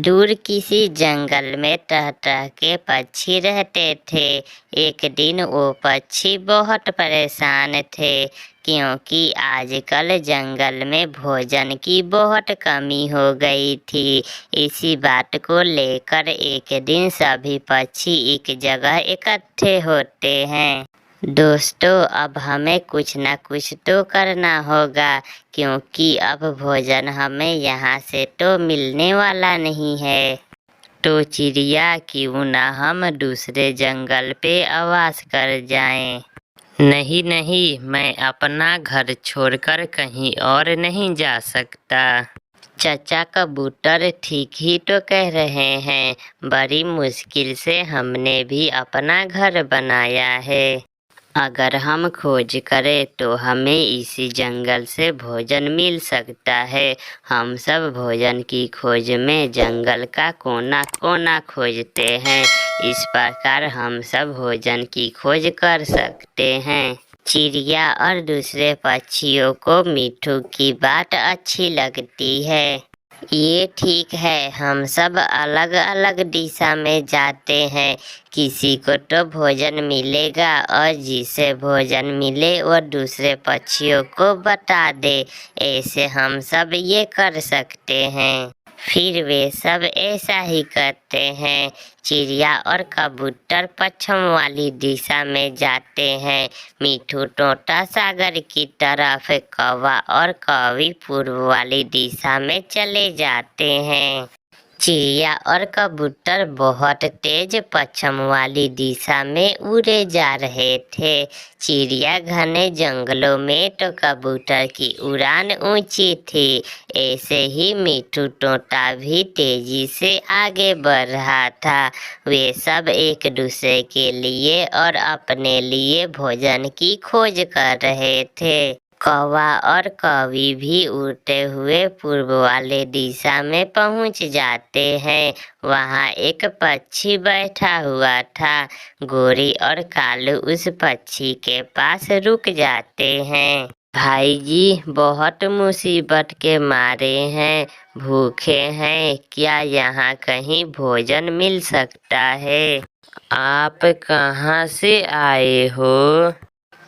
दूर किसी जंगल में टह टह के पक्षी रहते थे। एक दिन वो पक्षी बहुत परेशान थे क्योंकि आजकल जंगल में भोजन की बहुत कमी हो गई थी। इसी बात को लेकर एक दिन सभी पक्षी एक जगह इकट्ठे होते हैं। दोस्तों, अब हमें कुछ न कुछ तो करना होगा क्योंकि अब भोजन हमें यहाँ से तो मिलने वाला नहीं है। तो चिड़िया, क्यों ना हम दूसरे जंगल पे आवास कर जाएं। नहीं नहीं, मैं अपना घर छोड़कर कहीं और नहीं जा सकता। चाचा कबूतर ठीक ही तो कह रहे हैं, बड़ी मुश्किल से हमने भी अपना घर बनाया है। अगर हम खोज करें तो हमें इसी जंगल से भोजन मिल सकता है। हम सब भोजन की खोज में जंगल का कोना कोना खोजते हैं। इस प्रकार हम सब भोजन की खोज कर सकते हैं। चिड़िया और दूसरे पक्षियों को मिट्ठू की बात अच्छी लगती है। ये ठीक है, हम सब अलग अलग दिशा में जाते हैं। किसी को तो भोजन मिलेगा और जिसे भोजन मिले वो दूसरे पक्षियों को बता दे। ऐसे हम सब ये कर सकते हैं। फिर वे सब ऐसा ही करते हैं। चिड़िया और कबूतर पश्चिम वाली दिशा में जाते हैं। मिट्ठू तोता सागर की तरफ, कौवा और कौवी पूर्व वाली दिशा में चले जाते हैं। चिड़िया और कबूतर बहुत तेज पश्चिम वाली दिशा में उड़े जा रहे थे। चिड़िया घने जंगलों में तो कबूतर की उड़ान ऊंची थी। ऐसे ही मिट्ठू तोता भी तेजी से आगे बढ़ रहा था। वे सब एक दूसरे के लिए और अपने लिए भोजन की खोज कर रहे थे। कौवा और कौवी भी उड़ते हुए पूर्व वाले दिशा में पहुंच जाते हैं। वहां एक पक्षी बैठा हुआ था। गोरी और कालू उस पक्षी के पास रुक जाते हैं। भाई जी, बहुत मुसीबत के मारे हैं, भूखे हैं, क्या यहाँ कहीं भोजन मिल सकता है? आप कहाँ से आए हो?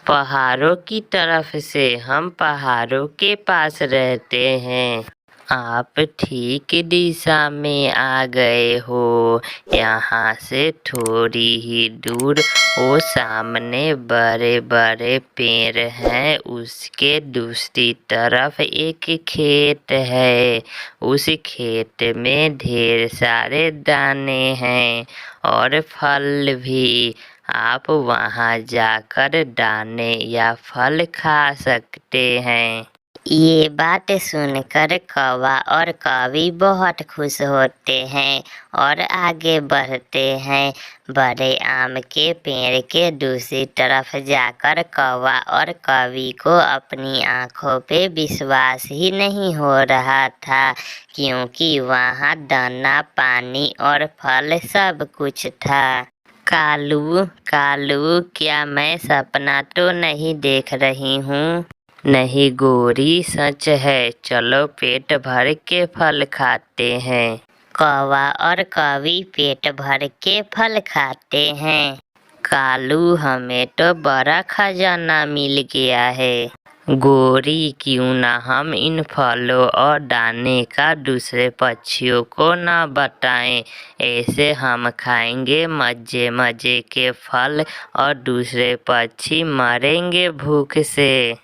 पहाड़ों की तरफ से, हम पहाड़ों के पास रहते हैं। आप ठीक दिशा में आ गए हो। यहाँ से थोड़ी ही दूर वो सामने बड़े बड़े पेड़ हैं, उसके दूसरी तरफ एक खेत है। उस खेत में ढेर सारे दाने हैं और फल भी। आप वहाँ जाकर दाने या फल खा सकते हैं। ये बात सुनकर कौवा और कौवी बहुत खुश होते हैं और आगे बढ़ते हैं। बड़े आम के पेड़ के दूसरी तरफ जाकर कौवा और कौवी को अपनी आंखों पे विश्वास ही नहीं हो रहा था क्योंकि वहाँ दाना, पानी और फल सब कुछ था। कालू कालू, क्या मैं सपना तो नहीं देख रही हूँ? नहीं गोरी, सच है, चलो पेट भर के फल खाते हैं। कौवा और कौवी पेट भर के फल खाते हैं। कालू, हमें तो बड़ा खजाना मिल गया है। गोरी, क्यों ना हम इन फलों और दाने का दूसरे पक्षियों को ना बताएं। ऐसे हम खाएंगे मजे मजे के फल और दूसरे पक्षी मरेंगे भूख से।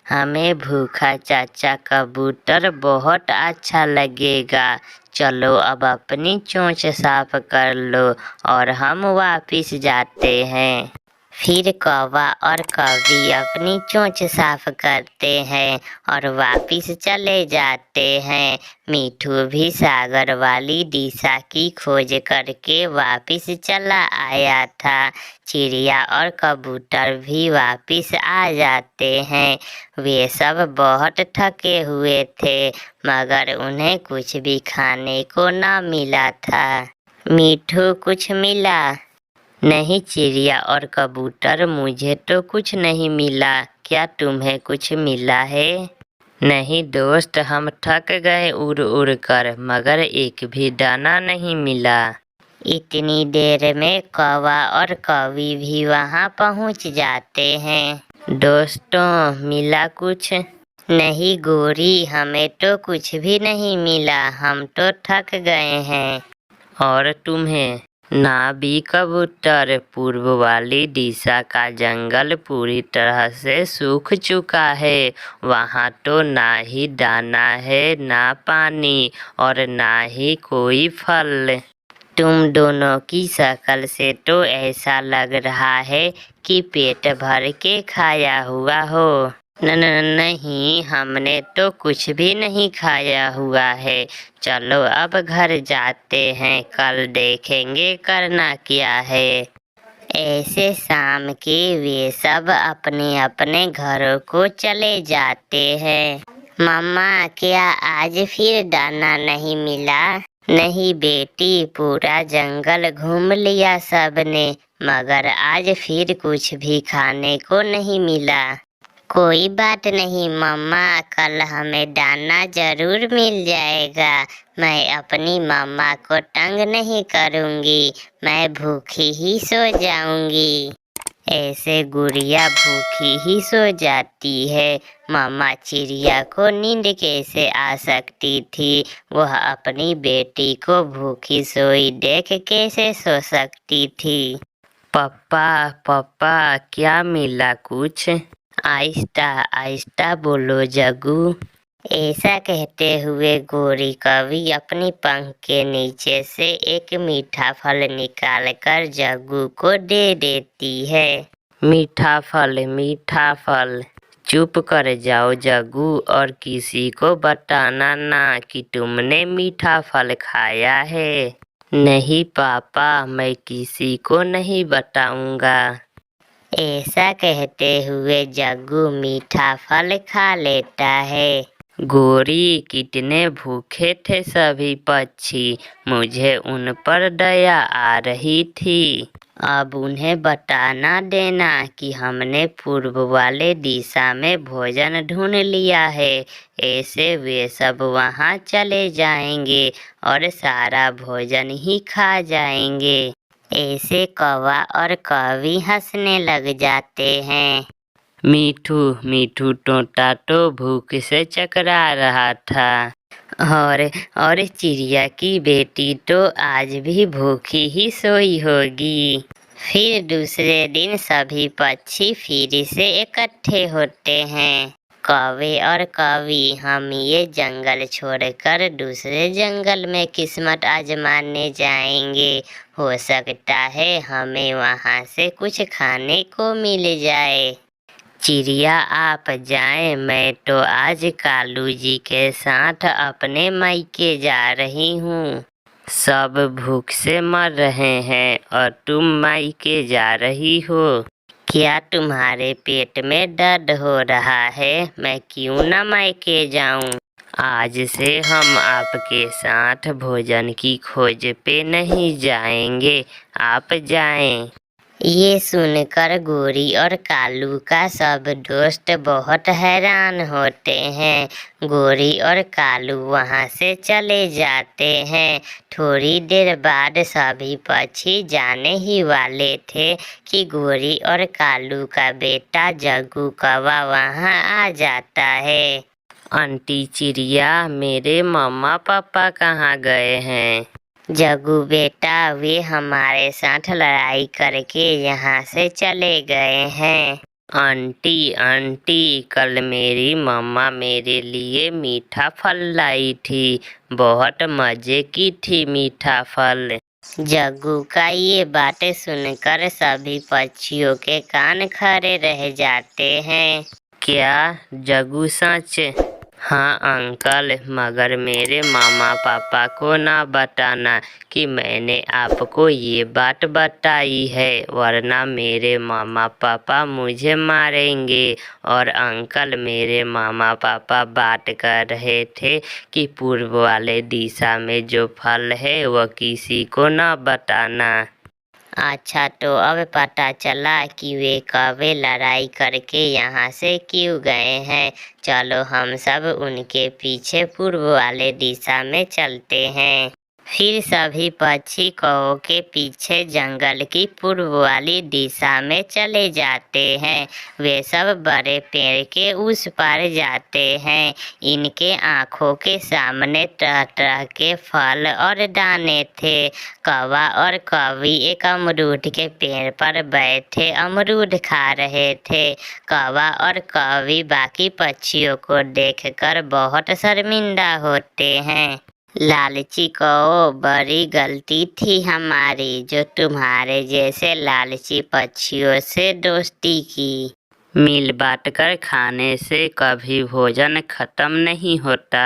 हमें भूखा चाचा कबूतर बहुत अच्छा लगेगा। चलो अब अपनी चोंच साफ कर लो और हम वापिस जाते हैं। फिर कौवा और कौवी अपनी चोंच साफ करते हैं और वापिस चले जाते हैं। मिट्ठू भी सागर वाली दिशा की खोज करके वापिस चला आया था। चिड़िया और कबूतर भी वापिस आ जाते हैं। वे सब बहुत थके हुए थे मगर उन्हें कुछ भी खाने को ना मिला था। मिट्ठू, कुछ मिला? नहीं चिड़िया और कबूतर, मुझे तो कुछ नहीं मिला। क्या तुम्हें कुछ मिला है? नहीं दोस्त, हम थक गए उड़ उड़ कर, मगर एक भी दाना नहीं मिला। इतनी देर में कौवा और कौवी भी वहाँ पहुँच जाते हैं। दोस्तों, मिला कुछ? नहीं गोरी, हमें तो कुछ भी नहीं मिला, हम तो थक गए हैं। और तुम्हें? ना भी कबूतर, पूर्व वाली दिशा का जंगल पूरी तरह से सूख चुका है। वहाँ तो ना ही दाना है, ना पानी और ना ही कोई फल। तुम दोनों की शक्ल से तो ऐसा लग रहा है कि पेट भर के खाया हुआ हो। नहीं, हमने तो कुछ भी नहीं खाया हुआ है। चलो अब घर जाते हैं, कल देखेंगे करना क्या है। ऐसे शाम के वे सब अपने अपने घरों को चले जाते हैं। मम्मा, क्या आज फिर दाना नहीं मिला? नहीं बेटी, पूरा जंगल घूम लिया सबने, मगर आज फिर कुछ भी खाने को नहीं मिला। कोई बात नहीं मम्मा, कल हमें दाना जरूर मिल जाएगा। मैं अपनी मम्मा को तंग नहीं करूंगी, मैं भूखी ही सो जाऊंगी। ऐसे गुड़िया भूखी ही सो जाती है। मम्मा चिड़िया को नींद कैसे आ सकती थी? वह अपनी बेटी को भूखी सोई देख कैसे सो सकती थी? पापा पापा, क्या मिला कुछ? आहिस्ता आहिस्ता बोलो जग्गू। ऐसा कहते हुए गोरी कवि अपनी पंख के नीचे से एक मीठा फल निकालकर जग्गू को दे देती है। मीठा फल, मीठा फल। चुप कर जाओ जग्गू, और किसी को बताना ना कि तुमने मीठा फल खाया है। नहीं पापा, मैं किसी को नहीं बताऊंगा। ऐसा कहते हुए जग्गू मीठा फल खा लेता है। गोरी, कितने भूखे थे सभी पक्षी, मुझे उन पर दया आ रही थी। अब उन्हें बताना देना कि हमने पूर्व वाले दिशा में भोजन ढूंढ लिया है। ऐसे वे सब वहां चले जाएंगे और सारा भोजन ही खा जाएंगे। ऐसे कौवा और कौवी हंसने लग जाते हैं। मीठू मीठू तोता तो भूख से चकरा रहा था, और चिड़िया की बेटी तो आज भी भूखी ही सोई होगी। फिर दूसरे दिन सभी पक्षी फिर से इकट्ठे होते हैं। कौवे और कौवी, हम ये जंगल छोड़कर दूसरे जंगल में किस्मत आजमाने जाएंगे। हो सकता है हमें वहाँ से कुछ खाने को मिल जाए। चिड़िया आप जाएं, मैं तो आज कालू जी के साथ अपने मायके जा रही हूँ। सब भूख से मर रहे हैं और तुम मायके जा रही हो। क्या तुम्हारे पेट में दर्द हो रहा है? मैं क्यों न मायके जाऊं? आज से हम आपके साथ भोजन की खोज पे नहीं जाएंगे, आप जाएं। ये सुनकर गोरी और कालू का सब दोस्त बहुत हैरान होते हैं। गोरी और कालू वहाँ से चले जाते हैं। थोड़ी देर बाद सभी पक्षी जाने ही वाले थे कि गोरी और कालू का बेटा जग्गू कौवा वहाँ आ जाता है। आंटी चिड़िया, मेरे मम्मा पापा कहाँ गए हैं? जग्गू बेटा, वे हमारे साथ लड़ाई करके यहाँ से चले गए हैं। आंटी आंटी, कल मेरी मम्मा मेरे लिए मीठा फल लाई थी, बहुत मजे की थी मीठा फल। जग्गू का ये बातें सुनकर सभी पक्षियों के कान खड़े रह जाते हैं। क्या जग्गू सच? हाँ अंकल, मगर मेरे मामा पापा को ना बताना कि मैंने आपको ये बात बताई है, वरना मेरे मामा पापा मुझे मारेंगे। और अंकल, मेरे मामा पापा बात कर रहे थे कि पूर्व वाले दिशा में जो फल है वह किसी को ना बताना। अच्छा, तो अब पता चला कि वे कभी लड़ाई करके यहाँ से क्यों गए हैं। चलो हम सब उनके पीछे पूर्व वाले दिशा में चलते हैं। फिर सभी पक्षी कौ के पीछे जंगल की पूर्व वाली दिशा में चले जाते हैं। वे सब बड़े पेड़ के उस पार जाते हैं। इनके आंखों के सामने तरह तरह के फल और दाने थे। कौवा और कौवी एक अमरूद के पेड़ पर बैठे अमरूद खा रहे थे। कौवा और कौवी बाकी पक्षियों को देखकर बहुत शर्मिंदा होते हैं। लालची कौ, बड़ी गलती थी हमारी जो तुम्हारे जैसे लालची पक्षियों से दोस्ती की। मिल बांट कर खाने से कभी भोजन खत्म नहीं होता,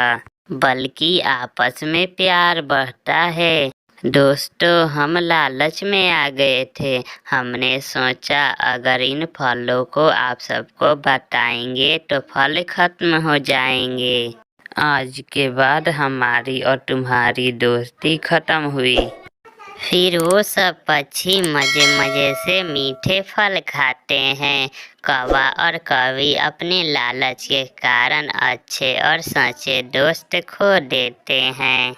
बल्कि आपस में प्यार बढ़ता है। दोस्तों, हम लालच में आ गए थे। हमने सोचा अगर इन फलों को आप सबको बताएंगे तो फल खत्म हो जाएंगे। आज के बाद हमारी और तुम्हारी दोस्ती खत्म हुई। फिर वो सब पक्षी मजे मजे से मीठे फल खाते हैं। कौवा और कौवी अपने लालच के कारण अच्छे और सच्चे दोस्त खो देते हैं।